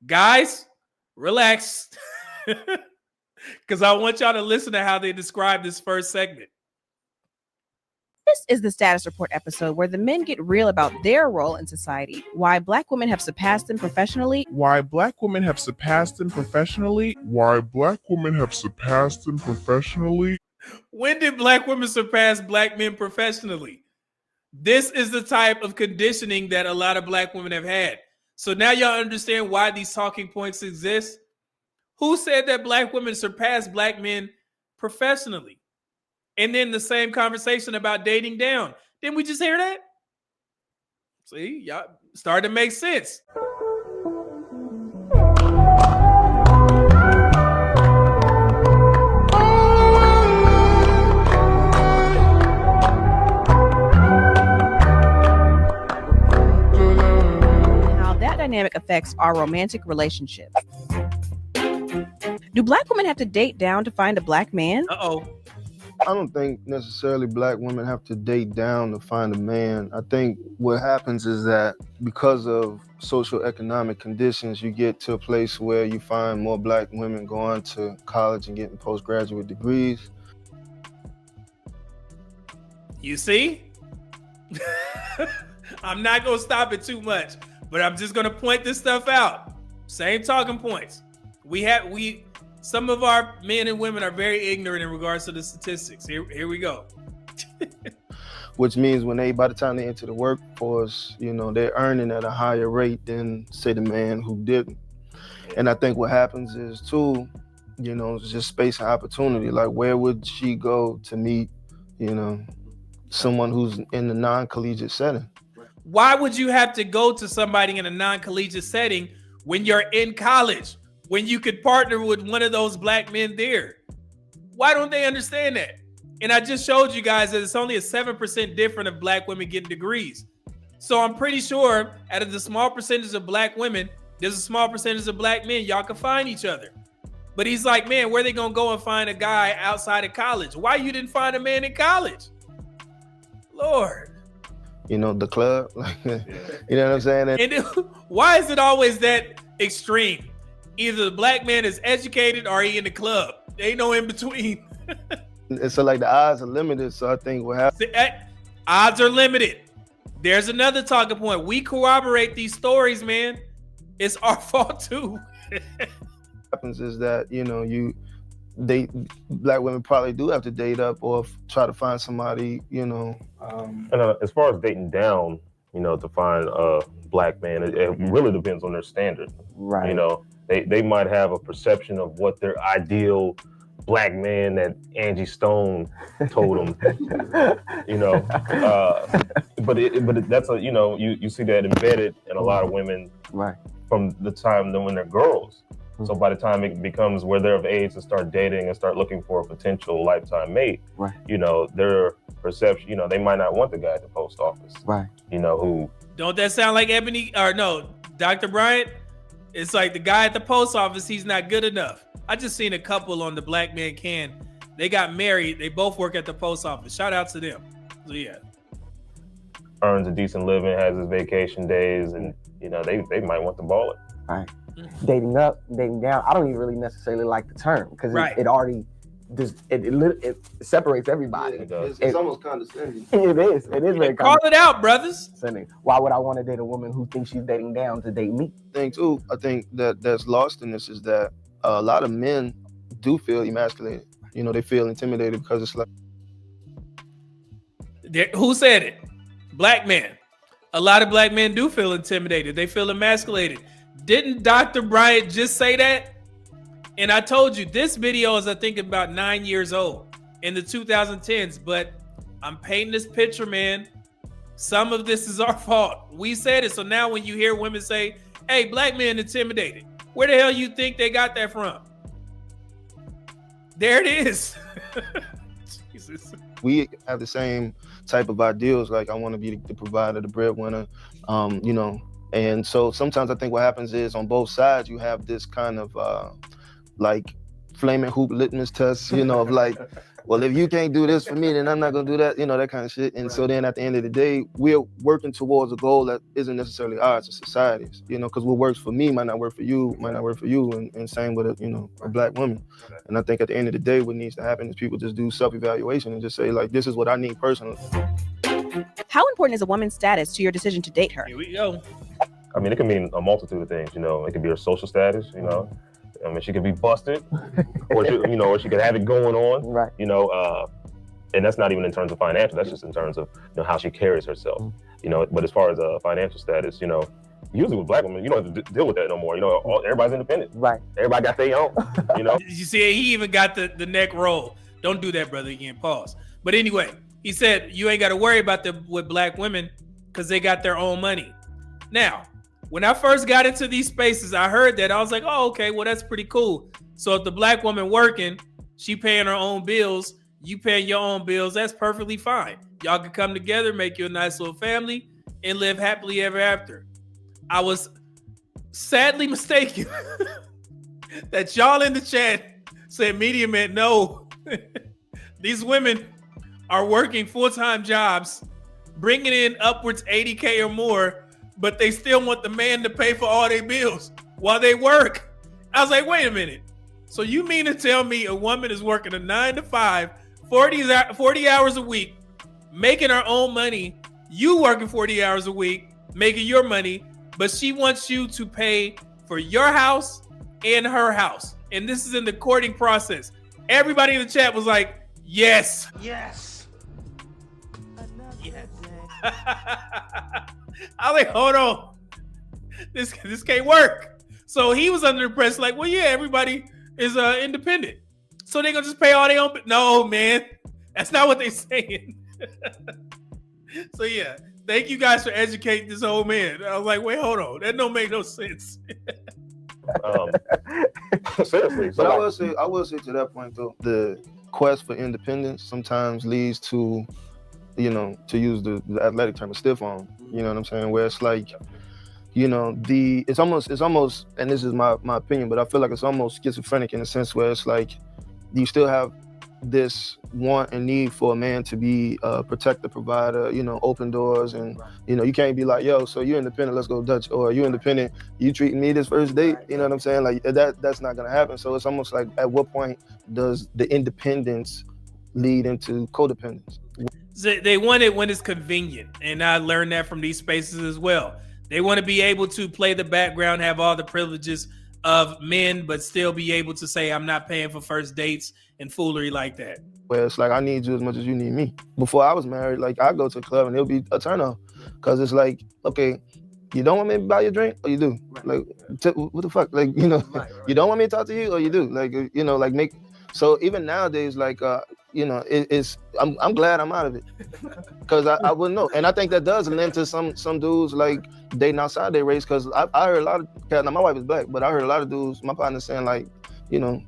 Guys, relax. Because I want y'all to listen to how they describe this first segment. This is the status report episode where the men get real about their role in society, why Black women have surpassed them professionally, Why Black women have surpassed them professionally. When did Black women surpass Black men professionally? This is the type of conditioning that a lot of Black women have had. So now y'all understand why these talking points exist. Who said that Black women surpass Black men professionally? And then the same conversation about dating down. Didn't we just hear that? See, y'all started to make sense. how that dynamic affects our romantic relationships. Do Black women have to date down to find a Black man? Uh-oh. I don't think necessarily Black women have to date down to find a man. I think what happens is that because of social economic conditions, you get to a place where you find more Black women going to college and getting postgraduate degrees. You see? I'm not going to stop it too much, but I'm just going to point this stuff out. Same talking points. Some of our men and women are very ignorant in regards to the statistics. Here we go. Which means by the time they enter the workforce, they're earning at a higher rate than, say, the man who didn't. And I think what happens is, too, it's just space and opportunity. Like, where would she go to meet, someone who's in the non-collegiate setting? Why would you have to go to somebody in a non-collegiate setting when you're in college? When you could partner with one of those Black men there? Why don't they understand that? And I just showed you guys that it's only a 7% difference of Black women getting degrees. So I'm pretty sure out of the small percentage of Black women, there's a small percentage of Black men. Y'all can find each other. But he's like, man, where they gonna go and find a guy outside of college? Why you didn't find a man in college? Lord. The club. You know what I'm saying? And then, why is it always that extreme? Either the Black man is educated or he in the club. There ain't no in between. And so like the odds are limited. So I think what happens. Odds are limited. There's another talking point. We corroborate these stories, man. It's our fault too. Happens is that, Black women probably do have to date up or try to find somebody, And as far as dating down, to find a Black man, it really depends on their standard. Right. They might have a perception of what their ideal Black man that Angie Stone told them, but that's you see that embedded in a lot of women, right, from the time when they're girls. Mm-hmm. So by the time it becomes where they're of age to start dating and start looking for a potential lifetime mate, right, their perception, they might not want the guy at the post office, right, who. Don't that sound like Dr. Bryant? It's like the guy at the post office, he's not good enough. I just seen a couple on the Black Man Can. They got married. They both work at the post office. Shout out to them. So yeah. Earns a decent living, has his vacation days, and they might want to ball it. Right. Dating up, dating down. I don't even really necessarily like the term because it already it separates everybody. It's almost condescending. It is very call it out, brothers. Why would I want to date a woman who thinks she's dating down to date me? I think that's lost in this is that a lot of men do feel emasculated. They feel intimidated because it's like. Who said it? Black men. A lot of Black men do feel intimidated. They feel emasculated. Didn't Dr. Bryant just say that? And I told you, this video is, I think, about 9 years old in the 2010s, but I'm painting this picture, man. Some of this is our fault. We said it. So now when you hear women say, hey, Black men intimidated, where the hell you think they got that from? There it is. Jesus. We have the same type of ideals. Like, I want to be the provider, the breadwinner, And so sometimes I think what happens is on both sides, you have this kind of flaming hoop litmus test, you know, of like, well, if you can't do this for me, then I'm not gonna do that, you know, that kind of shit. And so then at the end of the day, we're working towards a goal that isn't necessarily ours, it's society's, you know, because what works for me might not work for you, and same with a black woman. And I think at the end of the day, what needs to happen is people just do self-evaluation and just say, like, this is what I need personally. How important is a woman's status to your decision to date her? Here we go. I mean, it can mean a multitude of things, you know. It could be her social status, you know. I mean, she could be busted, or she could have it going on, right? You know, and that's not even in terms of financial. That's just in terms of, you know, how she carries herself, you know. But as far as financial status, you know, usually with black women, you don't have to deal with that no more. You know, everybody's independent, right? Everybody got their own, you know. You see, he even got the neck roll. Don't do that, brother. Again, pause. But anyway, he said you ain't got to worry about with black women because they got their own money. Now, when I first got into these spaces, I heard that. I was like, oh, okay, well, that's pretty cool. So if the black woman working, she paying her own bills, you paying your own bills, that's perfectly fine. Y'all can come together, make you a nice little family, and live happily ever after. I was sadly mistaken that y'all in the chat said Media Man, no. These women are working full-time jobs, bringing in upwards 80K or more, but they still want the man to pay for all their bills while they work. I was like, wait a minute. So you mean to tell me a woman is working a 9 to 5, 40 hours a week, making her own money, you working 40 hours a week, making your money, but she wants you to pay for your house and her house. And this is in the courting process. Everybody in the chat was like, yes. Yes. Yes. I was like, hold on. This can't work. So he was under the impression like, well, yeah, everybody is independent. So they're going to just pay all their own. No, man. That's not what they're saying. So, yeah. Thank you guys for educating this old man. I was like, wait, hold on. That don't make no sense. Seriously. But I will say to that point, though, the quest for independence sometimes leads to, you know, to use the athletic term, a stiff arm. You know what I'm saying? Where it's like, you know, it's almost, and this is my opinion, but I feel like it's almost schizophrenic in a sense where it's like, you still have this want and need for a man to be a protector, provider, you know, open doors, and you know, you can't be like, yo, so you're independent, let's go Dutch, or you independent, you treating me this first date, you know what I'm saying? Like that's not gonna happen. So it's almost like, at what point does the independence lead into codependence? They want it when it's convenient, and I learned that from these spaces as well. They want to be able to play the background, have all the privileges of men, but still be able to say, I'm not paying for first dates and foolery like that. Where it's like, I need you as much as you need me. Before I was married, like, I go to a club and it'll be a turn on, because it's like, okay, you don't want me to buy your drink, or you do? Like, what the fuck? Like, you know, you don't want me to talk to you, or you do? Like, you know, like so even nowadays, like, you know, I'm glad I'm out of it, because I wouldn't know. And I think that does lend to some dudes like dating outside their race, because I heard a lot of, now my wife is black, but I heard a lot of dudes, my partner, saying like, you know,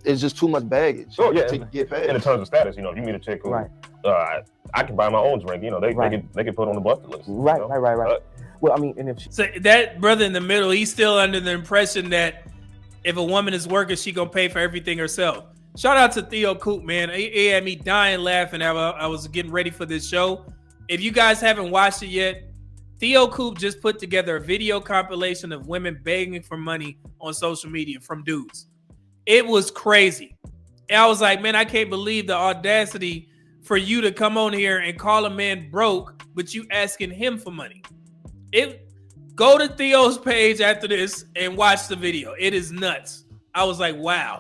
it's just too much baggage to get past. In terms of status, you know, if you meet a chick who, I can buy my own drink, you know, they can put on the bucket list. Right, you know? right. Well, I mean, and if so that brother in the middle, he's still under the impression that if a woman is working, she gonna pay for everything herself. Shout out to Theo Coop, man. He had me dying laughing. I was getting ready for this show. If you guys haven't watched it yet, Theo Coop just put together a video compilation of women begging for money on social media from dudes. It was crazy. And I was like, man, I can't believe the audacity for you to come on here and call a man broke, but you asking him for money. Go to Theo's page after this and watch the video. It is nuts. I was like, wow.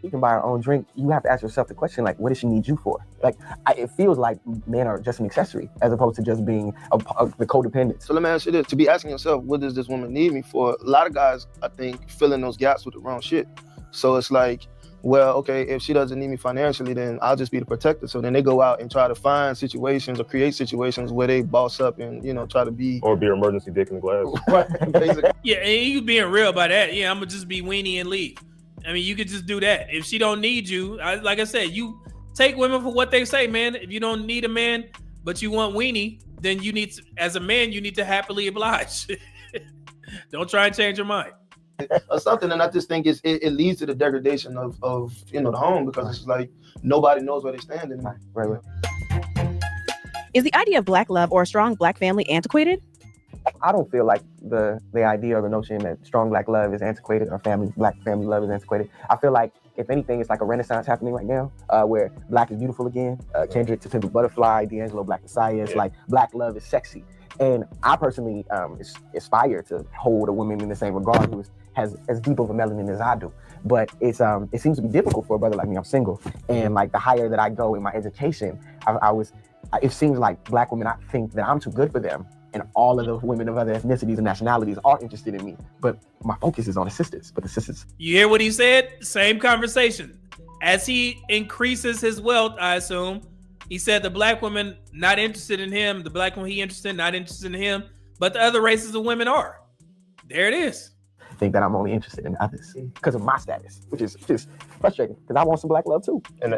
you can buy her own drink, you have to ask yourself the question, like, what does she need you for? Like, it feels like men are just an accessory as opposed to just being the codependent. So let me ask you this, to be asking yourself, what does this woman need me for? A lot of guys, I think, fill in those gaps with the wrong shit. So it's like, well, okay, if she doesn't need me financially, then I'll just be the protector. So then they go out and try to find situations or create situations where they boss up and, you know, try to be... Or be an emergency dick in the glass. Right, basically. Yeah, and you being real about that. Yeah, I'm going to just be weenie and leave. I mean, you could just do that. If she don't need you, like I said, you take women for what they say, man. If you don't need a man, but you want weenie, then you need to, as a man, you need to happily oblige. Don't try and change your mind. or something. And I just think it leads to the degradation of the home, because it's like nobody knows where they stand anymore. Right. Is the idea of Black love or a strong Black family antiquated? I don't feel like the idea or the notion that strong Black love is antiquated or Black family love is antiquated. I feel like, if anything, it's like a renaissance happening right now, where Black is beautiful again. Kendrick to Pimp a Butterfly, D'Angelo Black Messiah. It's like Black love is sexy. And I personally aspire to hold a woman in the same regard who has as deep of a melanin as I do. But it seems to be difficult for a brother like me. I'm single. And like the higher that I go in my education, it seems like Black women, I think that I'm too good for them. And all of the women of other ethnicities and nationalities are interested in me. But my focus is on the sisters. You hear what he said? Same conversation. As he increases his wealth, I assume, he said the Black woman not interested in him, the Black woman he interested, not interested in him, but the other races of women are. There it is. I think that I'm only interested in others because of my status, which is frustrating because I want some Black love too. And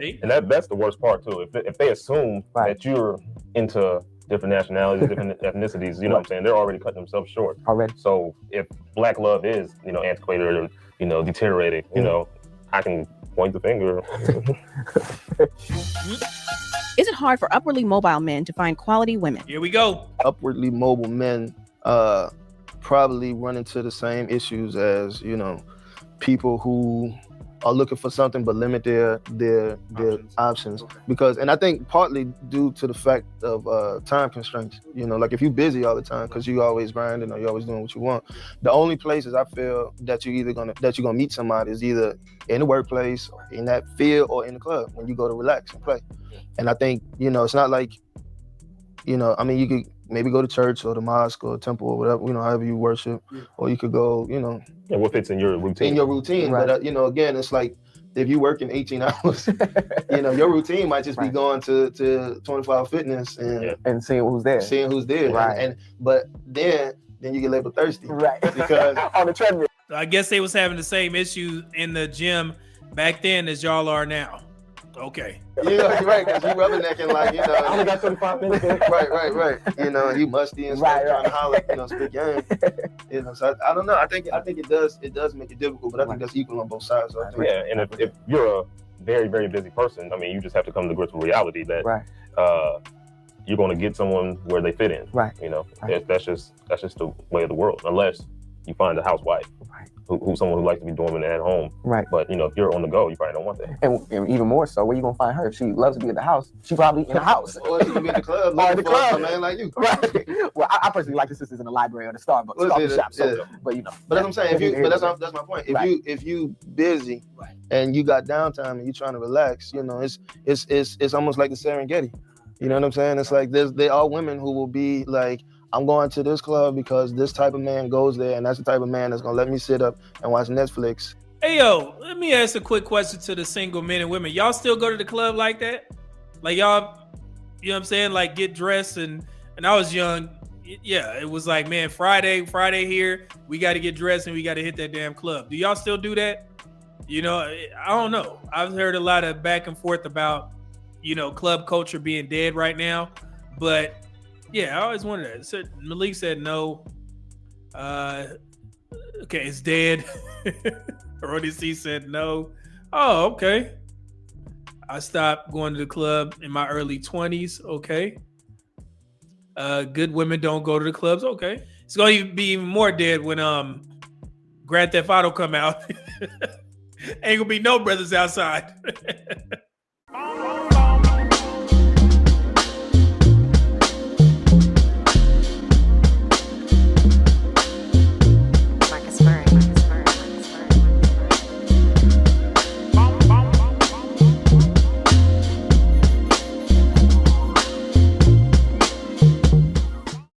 that's the worst part too. If they assume that you're into different nationalities, different ethnicities, you know what I'm saying? They're already cutting themselves short. Already. So if Black love is, antiquated or, deteriorating, I can point the finger. Is it hard for upwardly mobile men to find quality women? Here we go. Upwardly mobile men probably run into the same issues as, people who are looking for something but limit their options. Because, and I think partly due to the fact of time constraints, like if you're busy all the time because you always grinding or you're always doing what you want, the only places I feel that you're gonna meet somebody is either in the workplace, in that field, or in the club when you go to relax and play. And I think, it's not like, you could maybe go to church or the mosque or temple or whatever, however you worship, or you could go, And what fits in your routine? Right. But, again, it's like, if you work in 18 hours, your routine might just be going to 24-hour fitness and seeing who's there. Right. But then you get labeled thirsty. Right. Because on the treadmill. I guess they was having the same issue in the gym back then as y'all are now. Okay. Yeah, you're right, because you rubbernecking like, I only got 25 minutes. Right. You musty and stuff, trying to holler, speak game. So I don't know. I think it does make it difficult, but I think that's equal on both sides. So I think, and if you're a very, very busy person, you just have to come to grips with reality that you're going to get someone where they fit in. Right. That's just the way of the world, unless you find a housewife. Who's someone who likes to be dormant at home. Right. But, if you're on the go, you probably don't want that. And even more so, where you going to find her? If she loves to be at the house, she probably in the house. Or she can be in the club. Or in the club. A man like you. Right. Well, I personally like the sisters in the library or the Starbucks coffee shop. So, but, But that's what I'm saying. That's my point. If you busy and you got downtime and you're trying to relax, it's almost like the Serengeti. You know what I'm saying? It's like there are women who will be like, I'm going to this club because this type of man goes there, and that's the type of man that's gonna let me sit up and watch Netflix. Hey, yo, let me ask a quick question to the single men and women. Y'all still go to the club like that? Like y'all, you know what I'm saying? Like get dressed and I was young. Yeah, it was like, man, Friday here, we got to get dressed and we got to hit that damn club. Do y'all still do that? I don't know. I've heard a lot of back and forth about, club culture being dead right now, but yeah, I always wondered that. So Malik said no. Okay, it's dead. Roddy C said no. Oh, okay. I stopped going to the club in my early 20s. Okay. Good women don't go to the clubs. Okay. It's going to be even more dead when Grand Theft Auto come out. Ain't gonna be no brothers outside.